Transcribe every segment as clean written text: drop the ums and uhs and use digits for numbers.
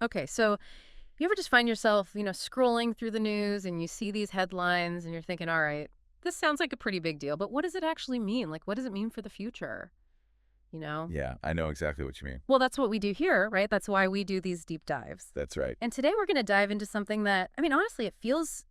Okay, so you ever just find yourself, scrolling through the news and you see these headlines and you're thinking, all right, this sounds like a pretty big deal, but what does it actually mean? Like, what does it mean for the future? You know? Yeah, I know exactly what you mean. Well, that's what we do here, right? That's why we do these deep dives. That's right. And today we're going to dive into something that, honestly, it feels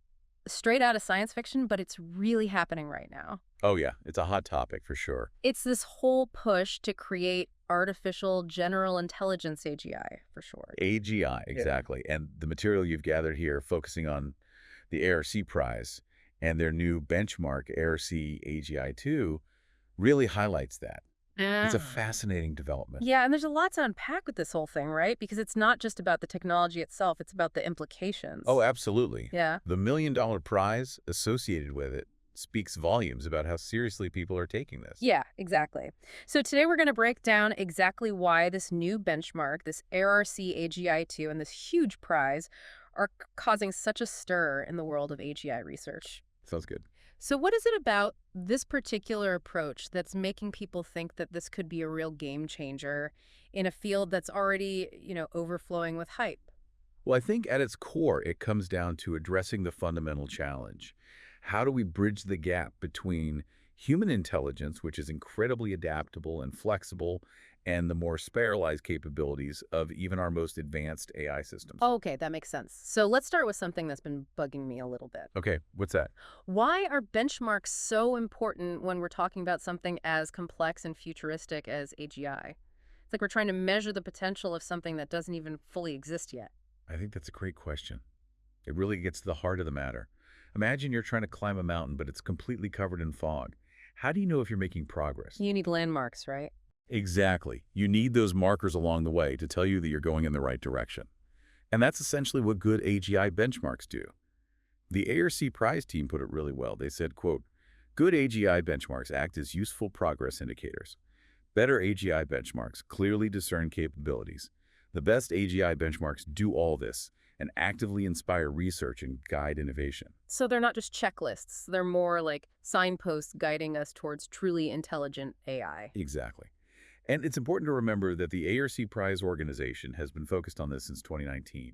straight out of science fiction, but it's really happening right now. Oh, yeah, it's a hot topic for sure. It's this whole push to create artificial general intelligence AGI, for short. AGI, Yeah. exactly. And the material you've gathered here, focusing on the ARC prize and their new benchmark, ARC AGI-2, really highlights that. It's a Ah. fascinating development. Yeah, and there's a lot to unpack with this whole thing, right? Because it's not just about the technology itself, it's about the Oh, implications. absolutely. Yeah. The $1 million prize associated with it speaks volumes about how seriously people are taking this. Yeah, exactly. So today we're going to break down exactly why this new benchmark, this ARC AGI2, and this huge prize are causing such a stir in the world of AGI research. Sounds good. So, what is it about this particular approach that's making people think that this could be a real game changer in a field that's already, overflowing with hype? Well, I think at its core, it comes down to addressing the fundamental challenge. How do we bridge the gap between human intelligence, which is incredibly adaptable and flexible, and the more spiralized capabilities of even our most advanced AI systems? Okay, that makes sense. So, let's start with something that's been bugging me a little bit. Okay, what's that? Why are benchmarks so important when we're talking about something as complex and futuristic as AGI? It's like we're trying to measure the potential of something that doesn't even fully exist yet. I think that's a great question. It really gets to the heart of the matter. Imagine you're trying to climb a mountain, but it's completely covered in fog. How do you know if you're making progress? You need landmarks, right? Exactly. You need those markers along the way to tell you that you're going in the right direction. And that's essentially what good AGI benchmarks do. The ARC Prize team put it really well. They said, quote, good AGI benchmarks act as useful progress indicators. Better AGI benchmarks clearly discern capabilities. The best AGI benchmarks do all this and actively inspire research and guide innovation. So they're not just checklists, they're more like signposts guiding us towards truly intelligent AI. Exactly. And it's important to remember that the ARC Prize organization has been focused on this since 2019.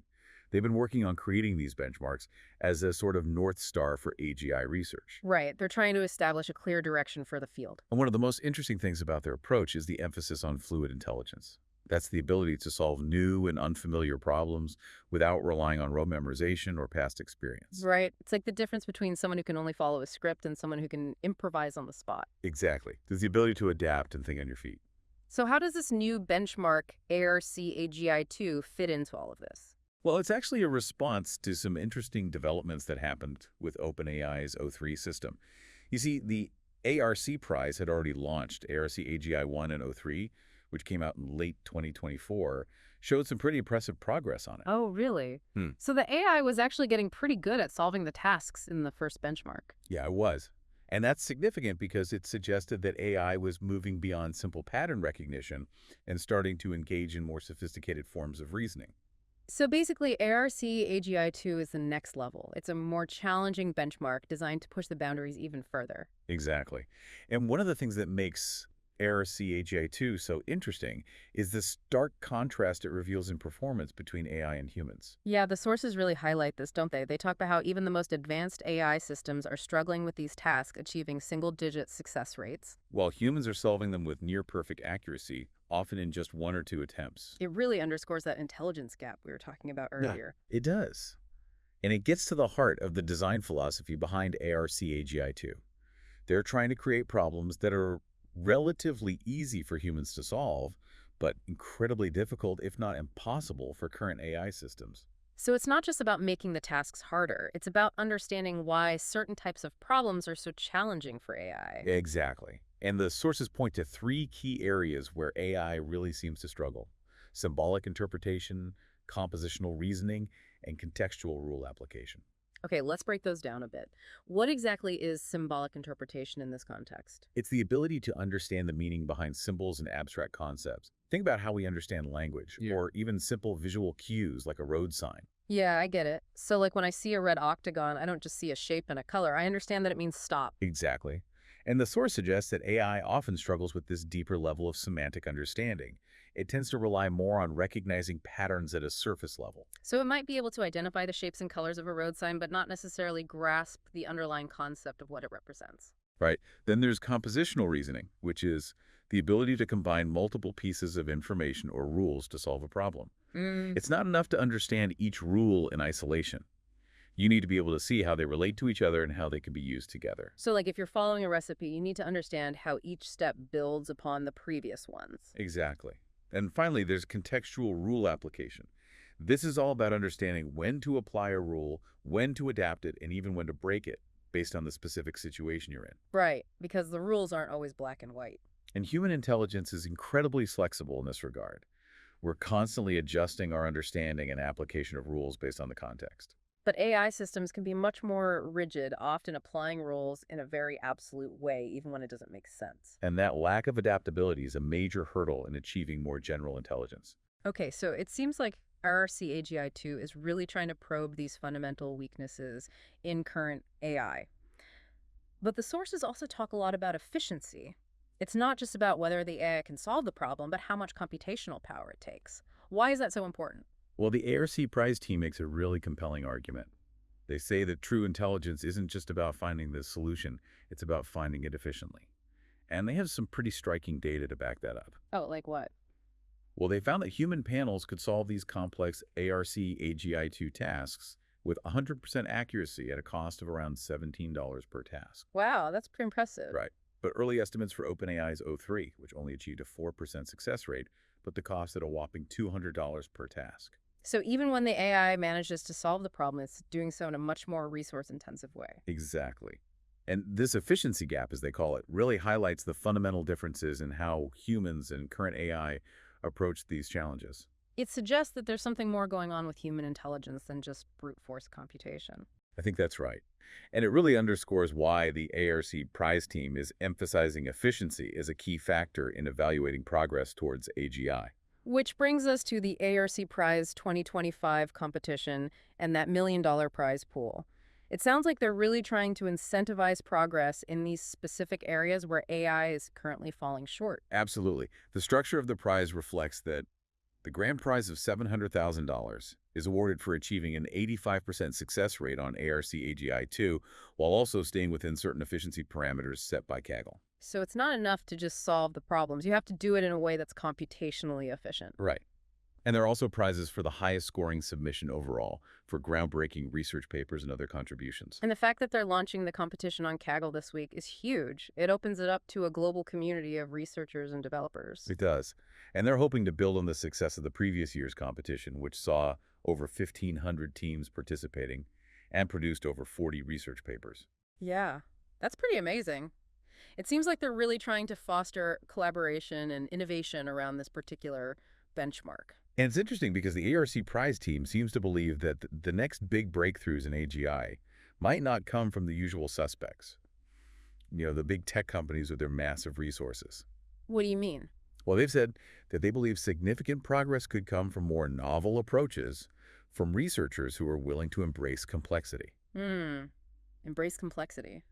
They've been working on creating these benchmarks as a sort of North Star for AGI research. Right, they're trying to establish a clear direction for the field. And one of the most interesting things about their approach is the emphasis on fluid intelligence. That's the ability to solve new and unfamiliar problems without relying on rote memorization or past experience. Right, it's like the difference between someone who can only follow a script and someone who can improvise on the spot. Exactly. There's the ability to adapt and think on your feet. So how does this new benchmark ARC-AGI-2 fit into all of this? Well, it's actually a response to some interesting developments that happened with OpenAI's O3 system. You see, the ARC prize had already launched. ARC AGI 1 and O3, which came out in late 2024, showed some pretty impressive progress on it. Oh, really? Hmm. So the AI was actually getting pretty good at solving the tasks in the first benchmark. Yeah, it was. And that's significant because it suggested that AI was moving beyond simple pattern recognition and starting to engage in more sophisticated forms of reasoning. So basically, ARC-AGI-2 is the next level. It's a more challenging benchmark designed to push the boundaries even further. Exactly. And one of the things that makes ARC-AGI-2 so interesting is the stark contrast it reveals in performance between AI and humans. Yeah, the sources really highlight this, don't they? They talk about how even the most advanced AI systems are struggling with these tasks, achieving single-digit success rates. While humans are solving them with near-perfect accuracy, often in just one or two attempts. It really underscores that intelligence gap we were talking about Yeah, earlier. it does. And it gets to the heart of the design philosophy behind ARC-AGI-2. They're trying to create problems that are relatively easy for humans to solve, but incredibly difficult, if not impossible, for current AI systems. So it's not just about making the tasks harder, it's about understanding why certain types of problems are so challenging for AI. Exactly. And the sources point to three key areas where AI really seems to struggle: symbolic interpretation, compositional reasoning, and contextual rule application. Okay, let's break those down a bit. What exactly is symbolic interpretation in this context? It's the ability to understand the meaning behind symbols and abstract concepts. Think about how we understand language, Yeah. or even simple visual cues like a road sign. Yeah, I get it. So, like when I see a red octagon, I don't just see a shape and a color. I understand that it means stop. Exactly. And the source suggests that AI often struggles with this deeper level of semantic understanding. It tends to rely more on recognizing patterns at a surface level. So it might be able to identify the shapes and colors of a road sign, but not necessarily grasp the underlying concept of what it represents. Right? Then there's compositional reasoning, which is the ability to combine multiple pieces of information or rules to solve a problem. Mm. It's not enough to understand each rule in isolation. You need to be able to see how they relate to each other and how they can be used together. So, like if you're following a recipe, you need to understand how each step builds upon the previous ones. Exactly. And finally, there's contextual rule application. This is all about understanding when to apply a rule, when to adapt it, and even when to break it based on the specific situation you're in. Right, because the rules aren't always black and white. And human intelligence is incredibly flexible in this regard. We're constantly adjusting our understanding and application of rules based on the context. But AI systems can be much more rigid, often applying rules in a very absolute way, even when it doesn't make sense. And that lack of adaptability is a major hurdle in achieving more general intelligence. Okay, so it seems like RRC-AGI-2 is really trying to probe these fundamental weaknesses in current AI. But the sources also talk a lot about efficiency. It's not just about whether the AI can solve the problem, but how much computational power it takes. Why is that so important? Well, the ARC Prize team makes a really compelling argument. They say that true intelligence isn't just about finding the solution, it's about finding it efficiently. And they have some pretty striking data to back that up. Oh, like what? Well, they found that human panels could solve these complex ARC AGI2 tasks with 100% accuracy at a cost of around $17 per task. Wow, that's pretty impressive. Right. But early estimates for OpenAI's O3, which only achieved a 4% success rate, put the cost at a whopping $200 per task. So even when the AI manages to solve the problem, it's doing so in a much more resource-intensive way. Exactly. And this efficiency gap, as they call it, really highlights the fundamental differences in how humans and current AI approach these challenges. It suggests that there's something more going on with human intelligence than just brute force computation. I think that's right. And it really underscores why the ARC Prize team is emphasizing efficiency as a key factor in evaluating progress towards AGI. Which brings us to the ARC Prize 2025 competition and that $1 million prize pool. It sounds like they're really trying to incentivize progress in these specific areas where AI is currently falling short. Absolutely. The structure of the prize reflects that the grand prize of $700,000 is awarded for achieving an 85% success rate on ARC AGI-2 while also staying within certain efficiency parameters set by Kaggle. So it's not enough to just solve the problems. You have to do it in a way that's computationally efficient. Right. And there are also prizes for the highest scoring submission overall for groundbreaking research papers and other contributions. And the fact that they're launching the competition on Kaggle this week is huge. It opens it up to a global community of researchers and developers. It does. And they're hoping to build on the success of the previous year's competition, which saw over 1,500 teams participating and produced over 40 research papers. Yeah, that's pretty amazing. It seems like they're really trying to foster collaboration and innovation around this particular benchmark. And it's interesting because the ARC Prize team seems to believe that the next big breakthroughs in AGI might not come from the usual suspects. The big tech companies with their massive resources. What do you mean? Well, they've said that they believe significant progress could come from more novel approaches from researchers who are willing to embrace complexity. Embrace complexity.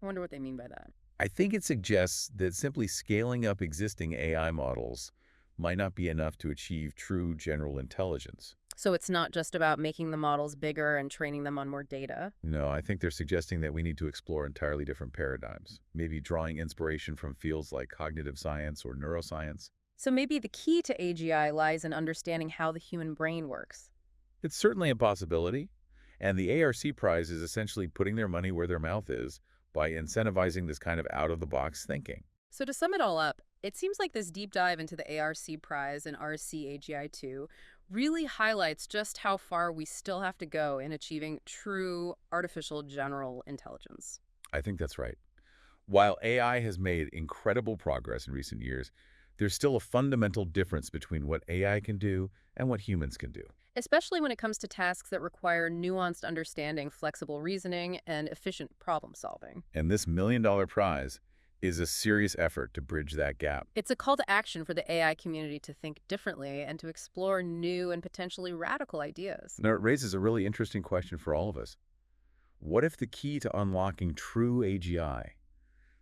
I wonder what they mean by that. I think it suggests that simply scaling up existing AI models might not be enough to achieve true general intelligence. So it's not just about making the models bigger and training them on more data. No, I think they're suggesting that we need to explore entirely different paradigms, maybe drawing inspiration from fields like cognitive science or neuroscience. So maybe the key to AGI lies in understanding how the human brain works. It's certainly a possibility, and the ARC Prize is essentially putting their money where their mouth is by incentivizing this kind of out-of-the-box thinking. So to sum it all up, it seems like this deep dive into the ARC Prize and RC-AGI-2 really highlights just how far we still have to go in achieving true artificial general intelligence. I think that's right. While AI has made incredible progress in recent years, there's still a fundamental difference between what AI can do and what humans can do. Especially when it comes to tasks that require nuanced understanding, flexible reasoning, and efficient problem solving. And this $1 million prize is a serious effort to bridge that gap. It's a call to action for the AI community to think differently and to explore new and potentially radical ideas. Now, it raises a really interesting question for all of us. What if the key to unlocking true AGI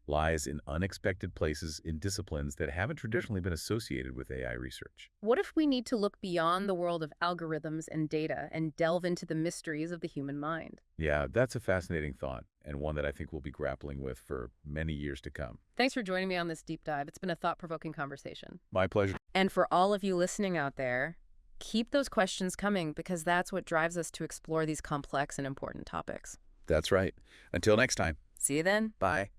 lies in unexpected places in disciplines that haven't traditionally been associated with AI research. What if we need to look beyond the world of algorithms and data and delve into the mysteries of the human mind? Yeah, that's a fascinating thought, and one that I think we'll be grappling with for many years to come. Thanks for joining me on this deep dive. It's been a thought-provoking conversation. My pleasure. And for all of you listening out there, keep those questions coming because that's what drives us to explore these complex and important topics. That's right. Until next time. See you then. Bye.